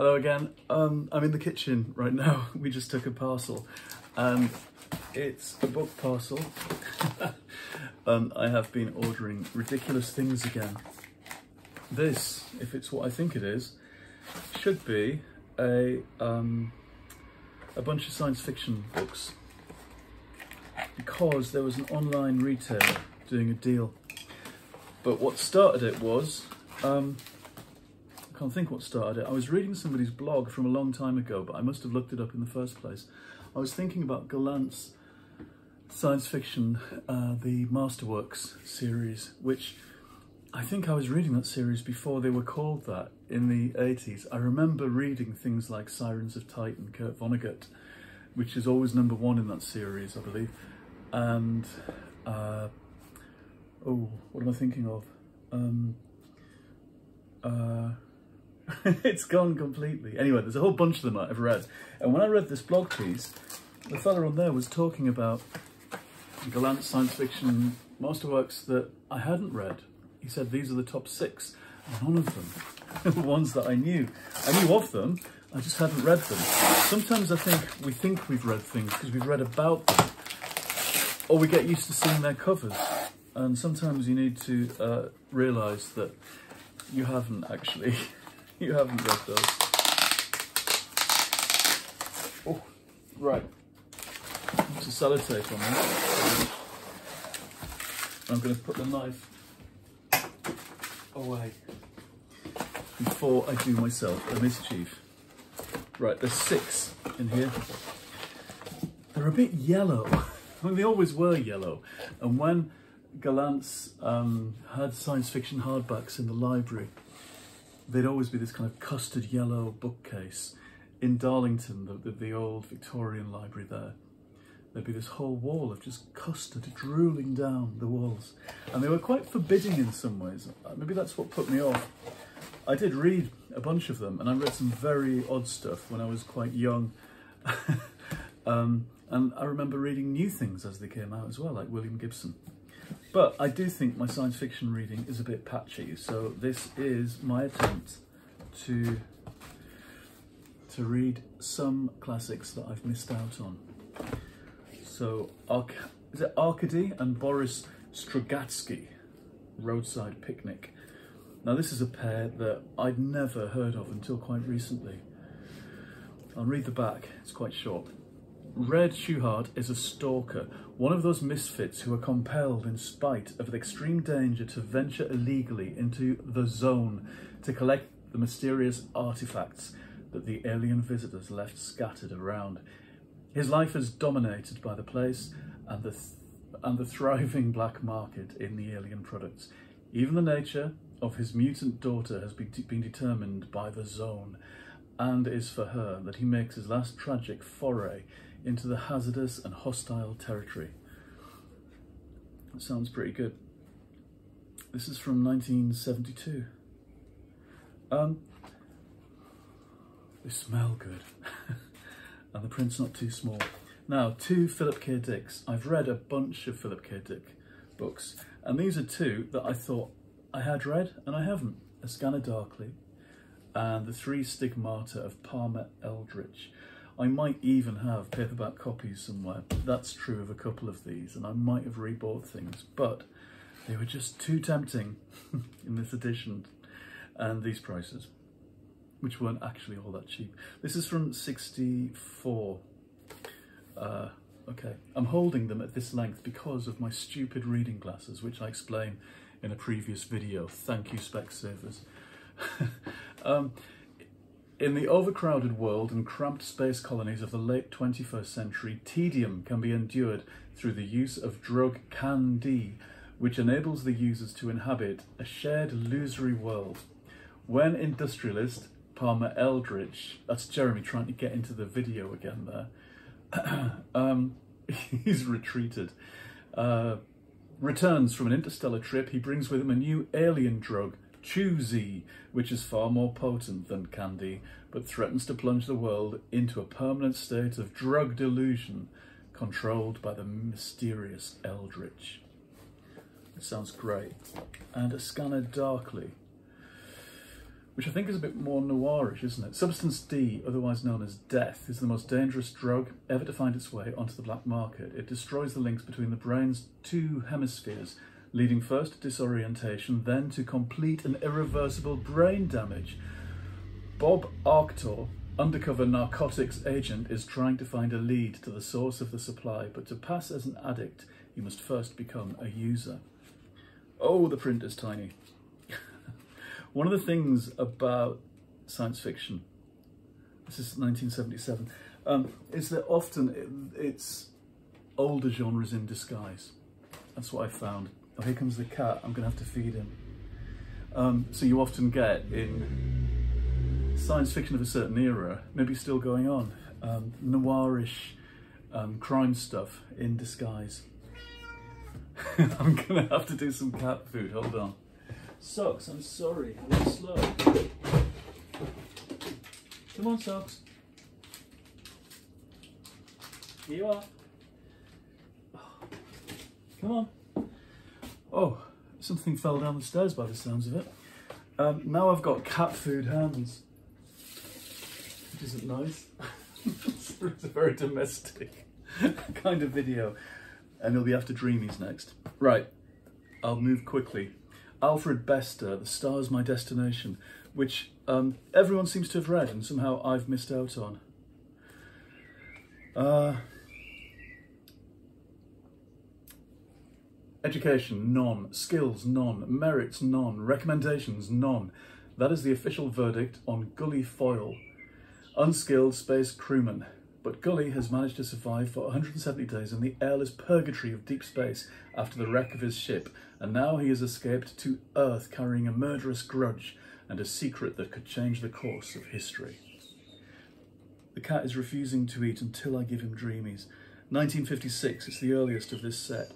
Hello again. I'm in the kitchen right now. We just took a parcel and it's a book parcel. I have been ordering ridiculous things again. This, if it's what I think it is, should be a bunch of science fiction books, because there was an online retailer doing a deal. But what started it was, I can't think what started it. I was reading somebody's blog from a long time ago, but I must have looked it up in the first place. I was thinking about Gollancz science fiction, the Masterworks series, which I think I was reading that series before they were called that in the 80s. I remember reading things like Sirens of Titan, Kurt Vonnegut, which is always #1 in that series, I believe. And, oh, what am I thinking of? It's gone completely. Anyway, there's a whole bunch of them I've read. And when I read this blog piece, the fella on there was talking about Gollancz science fiction masterworks that I hadn't read. He said these are the top 6. None of them were ones that I knew. I knew of them, I just hadn't read them. Sometimes I think we've read things because we've read about them, or we get used to seeing their covers. And sometimes you need to realise that you haven't actually. You haven't read those. Oh, right. Put some sellotape on this. I'm going to put the knife away before I do myself a mischief. Right, there's 6 in here. They're a bit yellow. I mean, they always were yellow. And when Gollancz had science fiction hardbacks in the library, there'd always be this kind of custard yellow bookcase. In Darlington, the old Victorian library there, there'd be this whole wall of just custard drooling down the walls. And they were quite forbidding in some ways. Maybe that's what put me off. I did read a bunch of them, and I read some very odd stuff when I was quite young. And I remember reading new things as they came out as well, like William Gibson. But I do think my science fiction reading is a bit patchy, so this is my attempt to read some classics that I've missed out on. So, is it Arkady and Boris Strugatsky, Roadside Picnic. Now this is a pair that I'd never heard of until quite recently. I'll read the back, it's quite short. Red Shoehart is a stalker, one of those misfits who are compelled in spite of the extreme danger to venture illegally into the zone to collect the mysterious artifacts that the alien visitors left scattered around. His life is dominated by the place and the thriving black market in the alien products. Even the nature of his mutant daughter has been determined by the zone, and it is for her that he makes his last tragic foray into the hazardous and hostile territory. That sounds pretty good. This is from 1972. They smell good. And the print's not too small. Now, 2 Philip K. Dicks. I've read a bunch of Philip K. Dick books, and these are 2 that I thought I had read and I haven't. A Scanner Darkly and The 3 Stigmata of Palmer Eldritch. I might even have paperback copies somewhere. That's true of a couple of these, and I might have rebought things, but they were just too tempting in this edition and these prices, which weren't actually all that cheap. This is from 64. Okay, I'm holding them at this length because of my stupid reading glasses, which I explain in a previous video. Thank you, Specsavers. In the overcrowded world and cramped space colonies of the late 21st century, tedium can be endured through the use of drug Candy, which enables the users to inhabit a shared illusory world. When industrialist Palmer Eldritch, that's Jeremy trying to get into the video again there, he's retreated, returns from an interstellar trip, he brings with him a new alien drug, Choosy, which is far more potent than Candy, but threatens to plunge the world into a permanent state of drug delusion controlled by the mysterious Eldritch. It sounds great. And A Scanner Darkly, which I think is a bit more noirish, isn't it? Substance D, otherwise known as death, is the most dangerous drug ever to find its way onto the black market. It destroys the links between the brain's two hemispheres, leading first to disorientation, then to complete and irreversible brain damage. Bob Arctor, undercover narcotics agent, is trying to find a lead to the source of the supply, but to pass as an addict, you must first become a user. Oh, the print is tiny. One of the things about science fiction, this is 1977, is that often it's older genres in disguise. That's what I found. Oh, here comes the cat, I'm going to have to feed him. So you often get in science fiction of a certain era, maybe still going on, noirish crime stuff in disguise. I'm going to have to do some cat food, hold on. Socks, I'm sorry, a little slow. Come on, Socks. Here you are. Come on. Oh, something fell down the stairs by the sounds of it. Now I've got cat food hands, which isn't nice. It's a very domestic kind of video. And you'll be after Dreamies next. Right, I'll move quickly. Alfred Bester, The Star's My Destination, which everyone seems to have read and somehow I've missed out on. Education, none. Skills, none. Merits, none. Recommendations, none. That is the official verdict on Gully Foyle. Unskilled space crewman. But Gully has managed to survive for 170 days in the airless purgatory of deep space after the wreck of his ship, and now he has escaped to Earth carrying a murderous grudge and a secret that could change the course of history. The cat is refusing to eat until I give him Dreamies. 1956, it's the earliest of this set.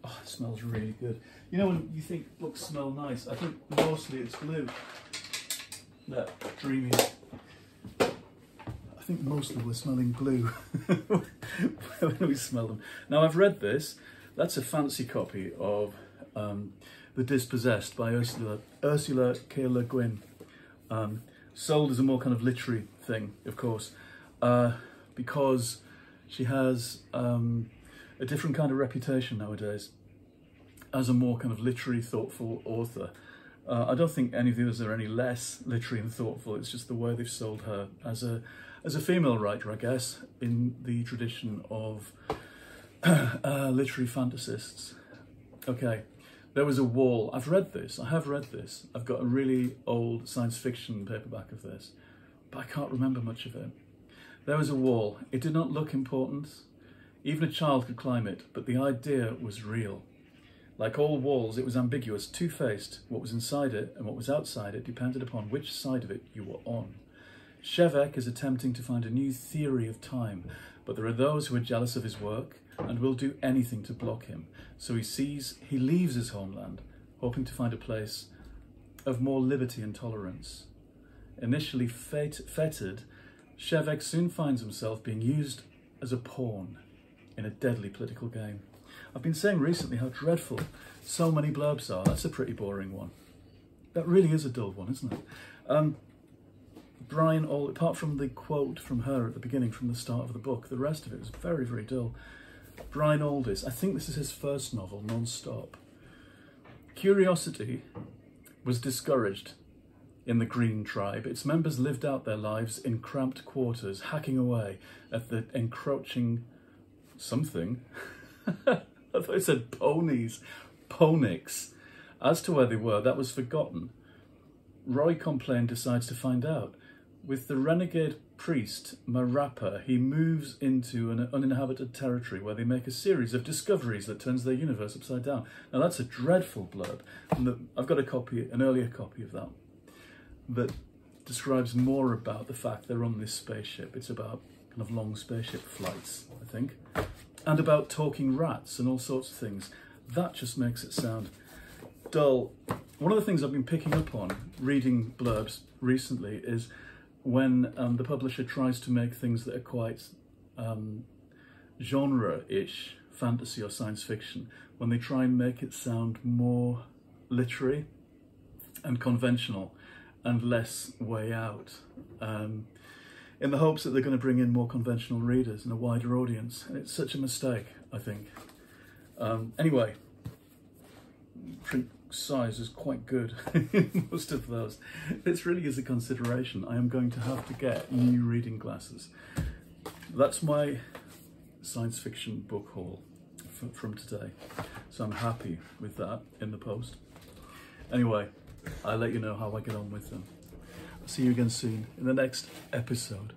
Oh, it smells really good. You know when you think books smell nice, I think mostly it's blue. That Dreamies. I think most of them are smelling blue when we smell them. Now I've read this. That's a fancy copy of The Dispossessed by Ursula K. Le Guin. Sold as a more kind of literary thing, of course, because she has a different kind of reputation nowadays as a more kind of literary, thoughtful author. I don't think any of the others are any less literary and thoughtful. It's just the way they've sold her as a female writer, I guess, in the tradition of literary fantasists. Okay, There Was a Wall. I've read this. I have read this. I've got a really old science fiction paperback of this, but I can't remember much of it. There was a wall. It did not look important. Even a child could climb it, but the idea was real. Like all walls, it was ambiguous, two-faced. What was inside it and what was outside it depended upon which side of it you were on. Shevek is attempting to find a new theory of time, but there are those who are jealous of his work and will do anything to block him. So he leaves his homeland, hoping to find a place of more liberty and tolerance. Initially fettered, Shevek soon finds himself being used as a pawn in a deadly political game. I've been saying recently how dreadful so many blurbs are. That's a pretty boring one. That really is a dull one, isn't it? Brian Aldis, apart from the quote from her at the beginning, from the start of the book, the rest of it was very, very dull. Brian Aldis, I think this is his first novel, Non-Stop. Curiosity was discouraged in the Green Tribe. Its members lived out their lives in cramped quarters, hacking away at the encroaching something. I thought it said ponies. Ponix. As to where they were, that was forgotten. Roy Complain decides to find out. With the renegade priest, Marappa, he moves into an uninhabited territory where they make a series of discoveries that turns their universe upside down. Now that's a dreadful blurb. And I've got an earlier copy of that describes more about the fact they're on this spaceship. It's about kind of long spaceship flights, I think. And about talking rats and all sorts of things. That just makes it sound dull. One of the things I've been picking up on reading blurbs recently is when the publisher tries to make things that are quite genre-ish, fantasy or science fiction, when they try and make it sound more literary and conventional. and less way out, in the hopes that they're going to bring in more conventional readers and a wider audience. And it's such a mistake, I think. Anyway, print size is quite good in most of those. This really is a consideration. I am going to have to get new reading glasses. That's my science fiction book haul from today. So I'm happy with that in the post. Anyway, I'll let you know how I get on with them. I'll see you again soon in the next episode.